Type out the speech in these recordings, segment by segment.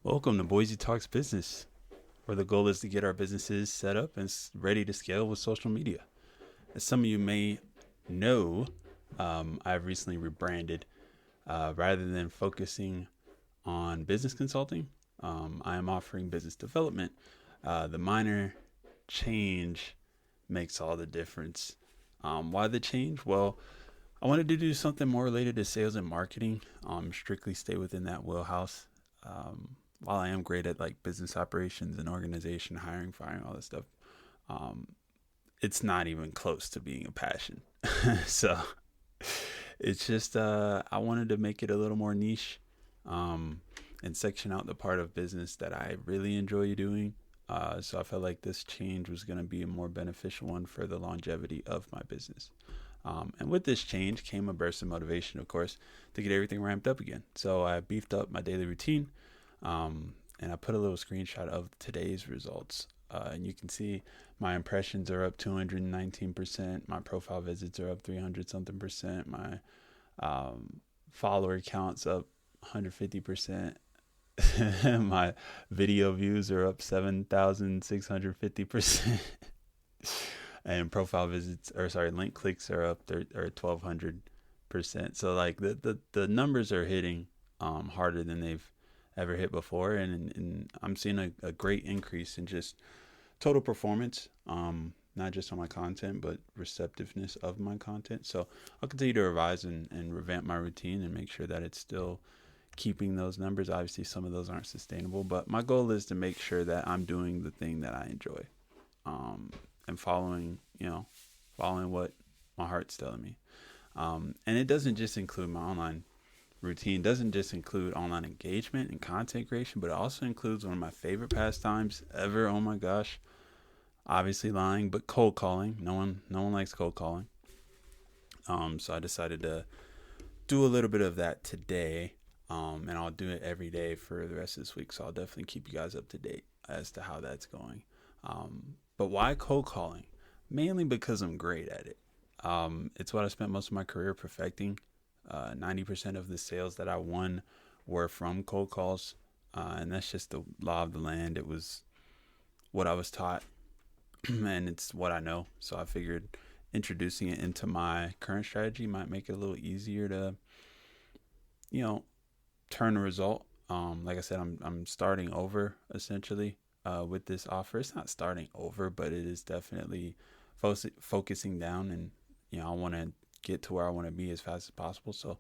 Welcome to Boise Talks Business, where the goal is to get our businesses set up and ready to scale with social media. As some of you may know, I've recently rebranded. Rather than focusing on business consulting, I am offering business development. The minor change makes all the difference. Why the change? Well, I wanted to do something more related to sales and marketing, strictly stay within that wheelhouse. While I am great at like business operations and organization, hiring, firing, all this stuff, um, it's not even close to being a passion. So it's just I wanted to make it a little more niche, um, and section out the part of business that I really enjoy doing. So I felt like this change was going to be a more beneficial one for the longevity of my business. And with this change came a burst of motivation, of course, to get everything ramped up again. So I beefed up my daily routine, and I put a little screenshot of today's results. And you can see my impressions are up 219%. My profile visits are up 300 something percent. My follower counts up 150%. My video views are up 7,650%. And profile visits, or sorry, link clicks are up 1,200%. So like the numbers are hitting harder than they've ever hit before, and I'm seeing a great increase in just total performance, not just on my content, but receptiveness of my content. So I'll continue to revise and revamp my routine and make sure that it's still keeping those numbers. Obviously, some of those aren't sustainable, but my goal is to make sure that I'm doing the thing that I enjoy, and following what my heart's telling me. And it doesn't just include my online routine, doesn't just include online engagement and content creation, but it also includes one of my favorite pastimes ever. Oh my gosh. Obviously lying, but cold calling. No one likes cold calling. So I decided to do a little bit of that today. And I'll do it every day for the rest of this week. So I'll definitely keep you guys up to date as to how that's going. But why cold calling? Mainly because I'm great at it. It's what I spent most of my career perfecting. 90% of the sales that I won were from cold calls. And that's just the law of the land. It was what I was taught, and it's what I know. So I figured introducing it into my current strategy might make it a little easier to, you know, turn a result. Like I said, I'm starting over essentially with this offer. It's not starting over, but it is definitely focusing down, and I want to get to where I want to be as fast as possible. So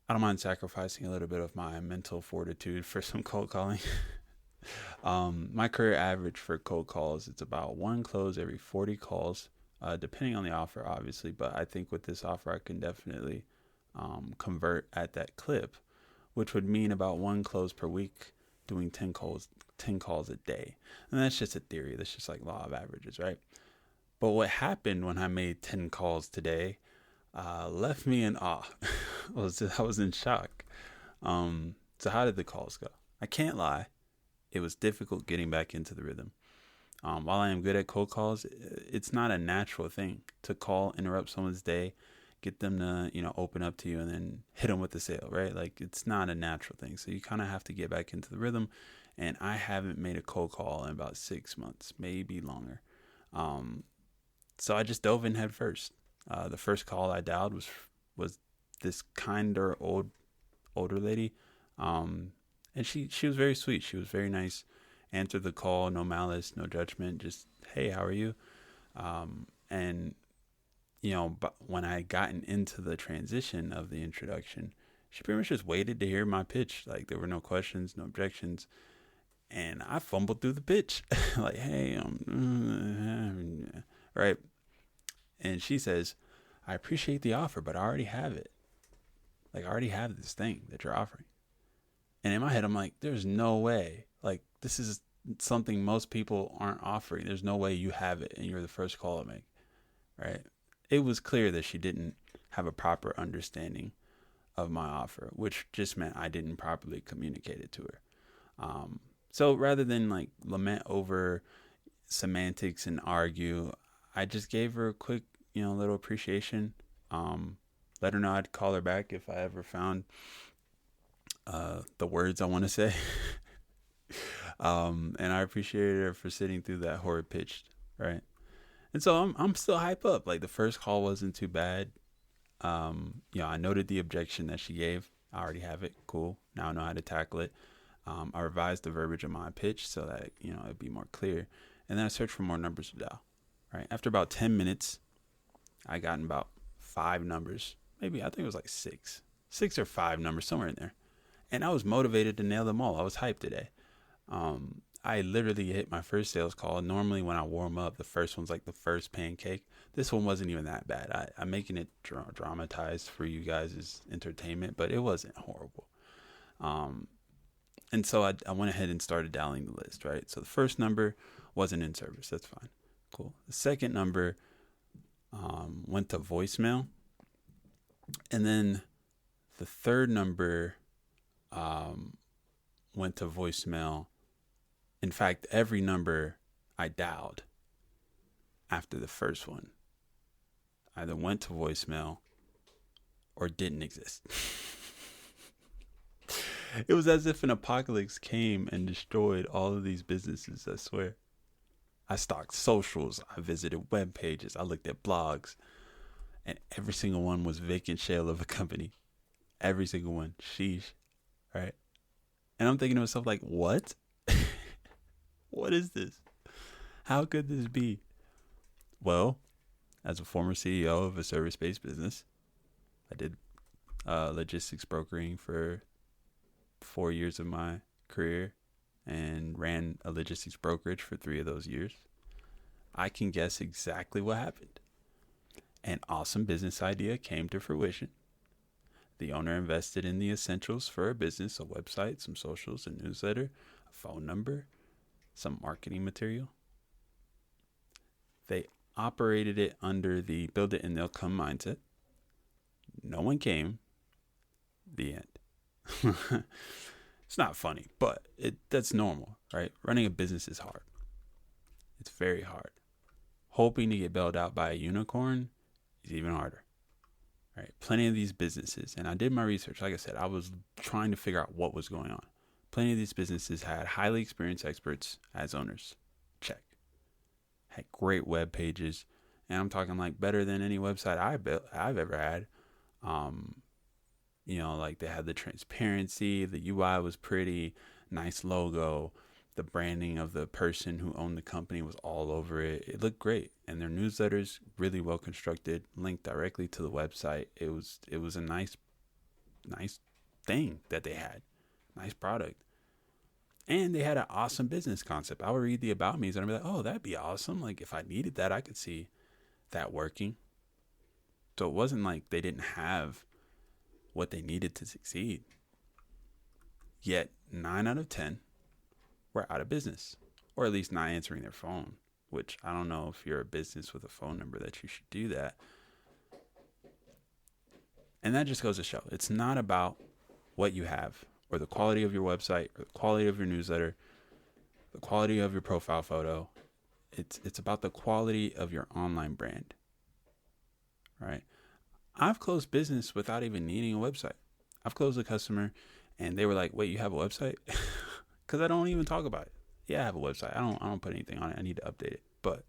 I don't mind sacrificing a little bit of my mental fortitude for some cold calling. My career average for cold calls, it's about one close every 40 calls, depending on the offer, obviously. But I think with this offer, I can definitely convert at that clip, which would mean about one close per week, doing 10 calls a day. And that's just a theory. That's just like law of averages, right? But what happened when I made 10 calls today left me in awe. I was in shock. So how did the calls go? I can't lie. It was difficult getting back into the rhythm. While I am good at cold calls, it's not a natural thing to call, interrupt someone's day, get them to, open up to you and then hit them with the sale, right? Like, it's not a natural thing. So you kind of have to get back into the rhythm. And I haven't made a cold call in about 6 months, maybe longer. So I just dove in head first. The first call I dialed was this kinder older lady, and she was very sweet. She was very nice. Answered the call, no malice, no judgment. Just, hey, how are you? And but when I had gotten into the transition of the introduction, she pretty much just waited to hear my pitch. Like, there were no questions, no objections, and I fumbled through the pitch. Like, hey, right. And she says, I appreciate the offer, but I already have it. Like, I already have this thing that you're offering. And in my head, I'm like, there's no way. Like, this is something most people aren't offering. There's no way you have it and you're the first call to make, right? It was clear that she didn't have a proper understanding of my offer, which just meant I didn't properly communicate it to her. So rather than like lament over semantics and argue, I just gave her a quick, little appreciation. Let her know I'd call her back if I ever found the words I want to say. And I appreciated her for sitting through that horrid pitch, right? And so I'm still hype up. Like the first call wasn't too bad. I noted the objection that she gave. I already have it. Cool. Now I know how to tackle it. I revised the verbiage of my pitch so that, it'd be more clear. And then I searched for more numbers to dial, right? After about 10 minutes, I got about 5 numbers. Maybe I think it was like 6 or 5 numbers, somewhere in there. And I was motivated to nail them all. I was hyped today. I literally hit my first sales call. Normally when I warm up, the first one's like the first pancake. This one wasn't even that bad. I'm making it dramatized for you guys as entertainment, but it wasn't horrible. And so I went ahead and started dialing the list, right? So the first number wasn't in service. That's fine. Cool. The second number went to voicemail. And then the third number went to voicemail. In fact, every number I dialed after the first one either went to voicemail or didn't exist. It was as if an apocalypse came and destroyed all of these businesses, I swear. I stalked socials, I visited web pages, I looked at blogs, and every single one was vacant shell of a company. Every single one. Sheesh. Right? And I'm thinking to myself, like, what? What is this? How could this be? Well, as a former CEO of a service-based business, I did logistics brokering for 4 years of my career and ran a logistics brokerage for 3 of those years. I can guess exactly what happened. An awesome business idea came to fruition. The owner invested in the essentials for a business, a website, some socials, a newsletter, a phone number, some marketing material. They operated it under the build it and they'll come mindset. No one came. The end. It's not funny, but that's normal, right? Running a business is hard. It's very hard. Hoping to get bailed out by a unicorn is even harder, right? Plenty of these businesses, and I did my research. Like I said, I was trying to figure out what was going on. Plenty of these businesses had highly experienced experts as owners. Check. Had great web pages, and I'm talking like better than any website I've ever had. Like they had the transparency, the UI was pretty, nice logo, the branding of the person who owned the company was all over it. It looked great, and their newsletters really well constructed, linked directly to the website. It was a nice thing that they had, nice product, and they had an awesome business concept. I would read the about me's and I'd be like, oh, that'd be awesome. Like if I needed that, I could see that working. So it wasn't like they didn't have what they needed to succeed. Yet 9 out of 10 were out of business, or at least not answering their phone, which I don't know if you're a business with a phone number that you should do that. And that just goes to show it's not about what you have or the quality of your website or the quality of your newsletter, the quality of your profile photo. It's about the quality of your online brand, right? I've closed business without even needing a website. I've closed a customer and they were like, wait, you have a website? Because I don't even talk about it. Yeah, I have a website. I don't put anything on it. I need to update it. But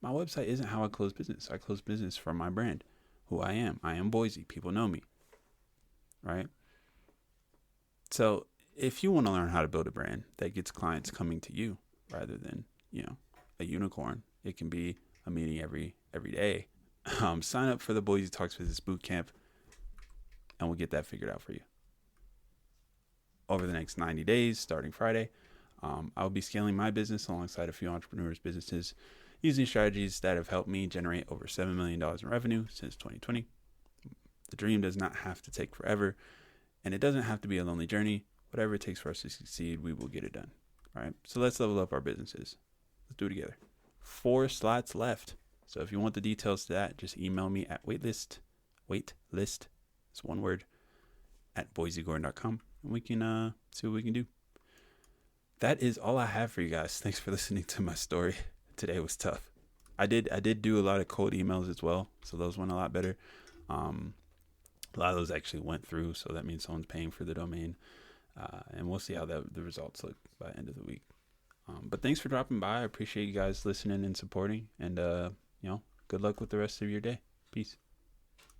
my website isn't how I close business. I close business for my brand, who I am. I am Boise. People know me, right? So if you want to learn how to build a brand that gets clients coming to you rather than, a unicorn, it can be a meeting every day. Sign up for the Boise Talks Business Bootcamp, and we'll get that figured out for you. Over the next 90 days, starting Friday, I'll be scaling my business alongside a few entrepreneurs' businesses using strategies that have helped me generate over $7 million in revenue since 2020. The dream does not have to take forever, and it doesn't have to be a lonely journey. Whatever it takes for us to succeed, we will get it done. All right, so let's level up our businesses. Let's do it together. 4 slots left. So if you want the details to that, just email me at waitlist, it's one word, at boisegordon.com, and we can see what we can do. That is all I have for you guys. Thanks for listening to my story. Today was tough. I did do a lot of cold emails as well, so those went a lot better. A lot of those actually went through, so that means someone's paying for the domain. And we'll see how the results look by the end of the week. But thanks for dropping by. I appreciate you guys listening and supporting. And, good luck with the rest of your day. Peace.